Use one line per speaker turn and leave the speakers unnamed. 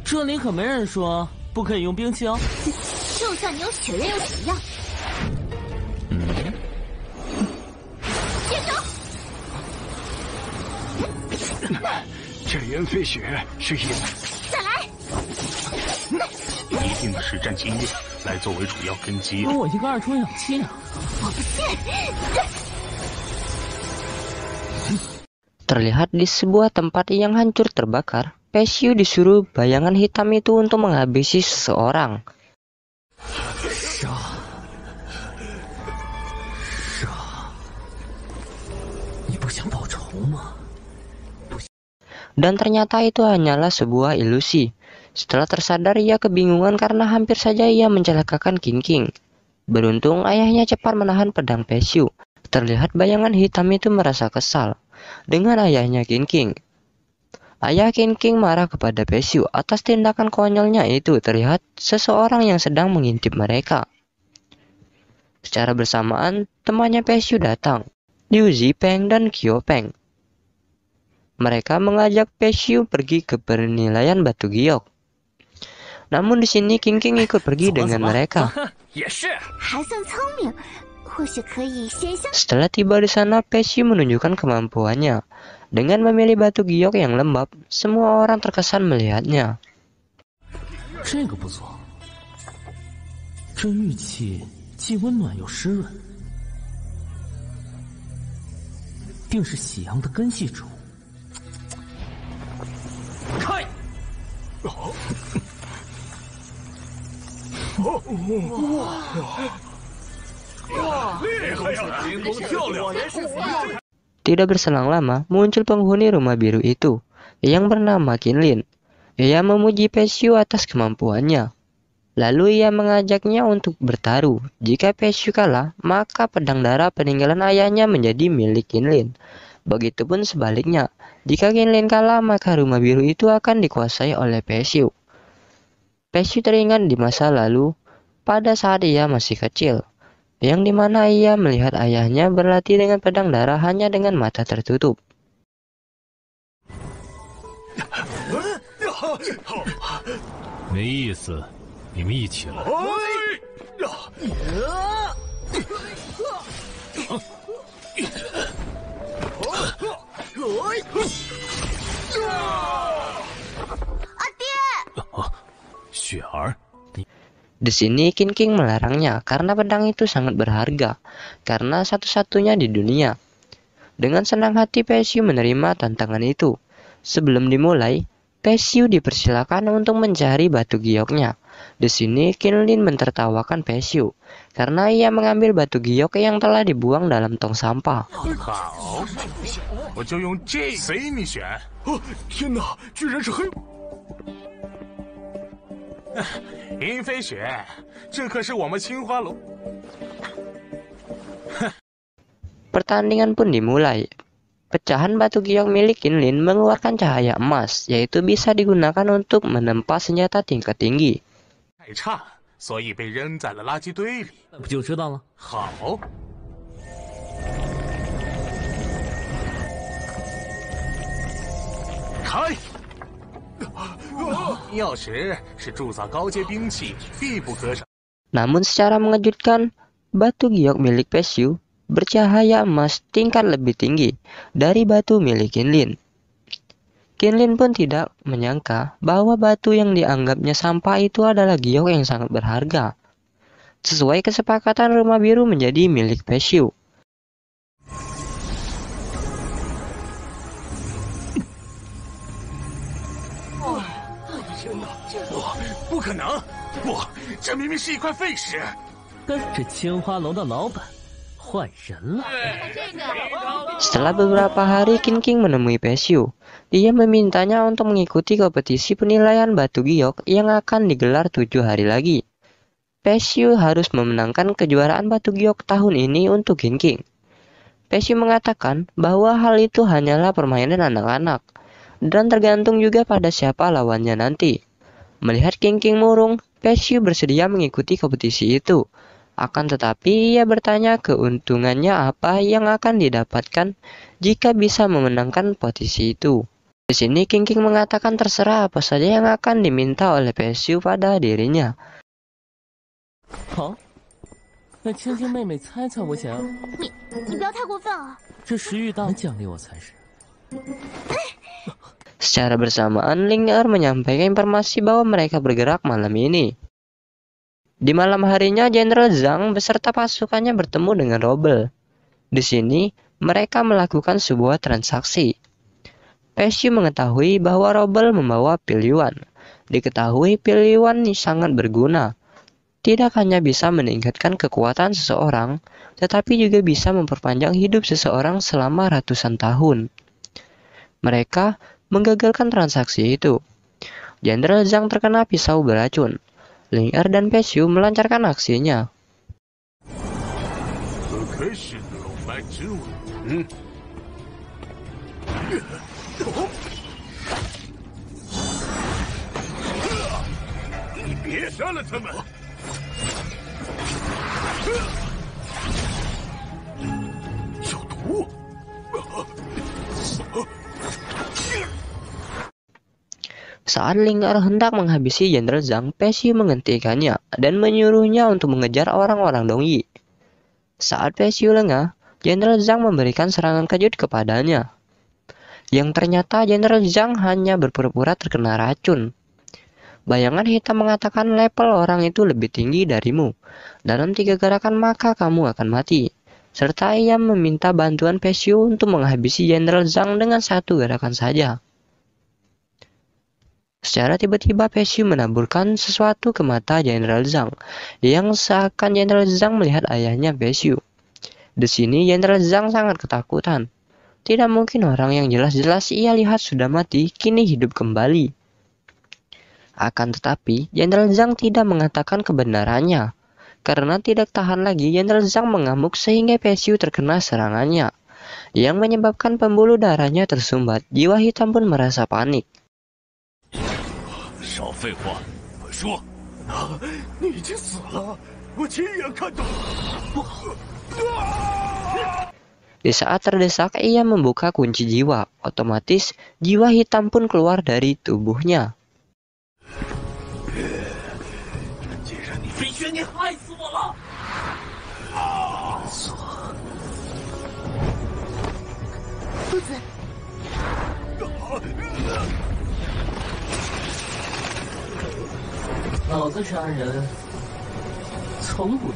这里可没人说不可以用兵器哦。
就算你有血刃又怎么样？接招！
这袁飞雪是一，
再来！
有一定的实战经验来作为主要根基。
我一个2充氧气啊！
我不信。
Terlihat di sebuah tempat yang hancur terbakar, Peshu disuruh bayangan hitam itu untuk menghabisi seseorang. Dan ternyata itu hanyalah sebuah ilusi. Setelah tersadar, ia kebingungan karena hampir saja ia mencelakakan King. Beruntung ayahnya cepat menahan pedang Peshu. Terlihat bayangan hitam itu merasa kesal dengan ayahnya King. Ayah King marah kepada Peshu atas tindakan konyolnya itu. Terlihat seseorang yang sedang mengintip mereka. Secara bersamaan, temannya Peshu datang, Liu Zipeng dan Qiu Peng. Mereka mengajak Peshu pergi ke penilaian batu giok. Namun di sini King ikut pergi dengan mereka. Setelah tiba di sana, Peshu menunjukkan kemampuannya. Dengan memilih batu giok yang lembab, semua orang terkesan melihatnya. Tidak berselang lama, muncul penghuni rumah biru itu, yang bernama Qinlin. Ia memuji Peshu atas kemampuannya. Lalu ia mengajaknya untuk bertaruh. Jika Peshu kalah, maka pedang darah peninggalan ayahnya menjadi milik Qinlin. Begitupun sebaliknya, jika Qinlin kalah, maka rumah biru itu akan dikuasai oleh Peshu. Peshu teringat di masa lalu, pada saat ia masih kecil, yang dimana ia melihat ayahnya berlatih dengan pedang darah hanya dengan mata tertutup. Di sini King melarangnya karena pedang itu sangat berharga, karena satu-satunya di dunia. Dengan senang hati Peshu menerima tantangan itu. Sebelum dimulai, Peshu dipersilakan untuk mencari batu gioknya. Di sini Qinlin mentertawakan Peshu karena ia mengambil batu giok yang telah dibuang dalam tong sampah. Pertandingan pun dimulai. Pecahan batu giok milik Qinlin mengeluarkan cahaya emas, yaitu bisa digunakan untuk menempa senjata tingkat tinggi. Namun secara mengejutkan, batu giok milik Peshu bercahaya emas tingkat lebih tinggi dari batu milik Qinlin. Qinlin pun tidak menyangka bahwa batu yang dianggapnya sampah itu adalah giok yang sangat berharga. Sesuai kesepakatan, rumah biru menjadi milik Peshu. Setelah beberapa hari, King menemui Peshu. Dia memintanya untuk mengikuti kompetisi penilaian batu giok yang akan digelar 7 hari lagi. Peshu harus memenangkan kejuaraan batu giok tahun ini untuk King. Peshu mengatakan bahwa hal itu hanyalah permainan anak-anak, dan tergantung juga pada siapa lawannya nanti. Melihat King murung, Peshu bersedia mengikuti kompetisi itu. Akan tetapi ia bertanya keuntungannya apa yang akan didapatkan jika bisa memenangkan posisi itu. Di sini King mengatakan terserah apa saja yang akan diminta oleh Peshu pada dirinya.
好，那青青妹妹猜猜我想要。
你不要太过分啊！
这食欲大奖励我才是。
Secara bersamaan, Ling Er menyampaikan informasi bahwa mereka bergerak malam ini. Di malam harinya, Jenderal Zhang beserta pasukannya bertemu dengan Roble. Di sini, mereka melakukan sebuah transaksi. Peshu mengetahui bahwa Roble membawa pil Yuan. Diketahui pil Yuan sangat berguna. Tidak hanya bisa meningkatkan kekuatan seseorang, tetapi juga bisa memperpanjang hidup seseorang selama ratusan tahun. Mereka menggagalkan transaksi itu. Jenderal Zhang terkena pisau beracun. Ling Er dan Peshu melancarkan aksinya. Saat Ling Er hendak menghabisi Jenderal Zhang, Peshu menghentikannya dan menyuruhnya untuk mengejar orang-orang Dongyi. Saat Peshu lengah, Jenderal Zhang memberikan serangan kejut kepadanya. Yang ternyata Jenderal Zhang hanya berpura-pura terkena racun. Bayangan hitam mengatakan level orang itu lebih tinggi darimu. Dalam 3 gerakan maka kamu akan mati. Serta ia meminta bantuan Peshu untuk menghabisi Jenderal Zhang dengan 1 gerakan saja. Secara tiba-tiba Peshu menaburkan sesuatu ke mata Jenderal Zhang, yang seakan Jenderal Zhang melihat ayahnya Peshu. Di sini Jenderal Zhang sangat ketakutan. Tidak mungkin orang yang jelas-jelas ia lihat sudah mati, kini hidup kembali. Akan tetapi, Jenderal Zhang tidak mengatakan kebenarannya. Karena tidak tahan lagi, Jenderal Zhang mengamuk sehingga Peshu terkena serangannya, yang menyebabkan pembuluh darahnya tersumbat. Jiwa hitam pun merasa panik. Di saat terdesak, ia membuka kunci jiwa. Otomatis, jiwa hitam pun keluar dari tubuhnya.
老子杀人从不。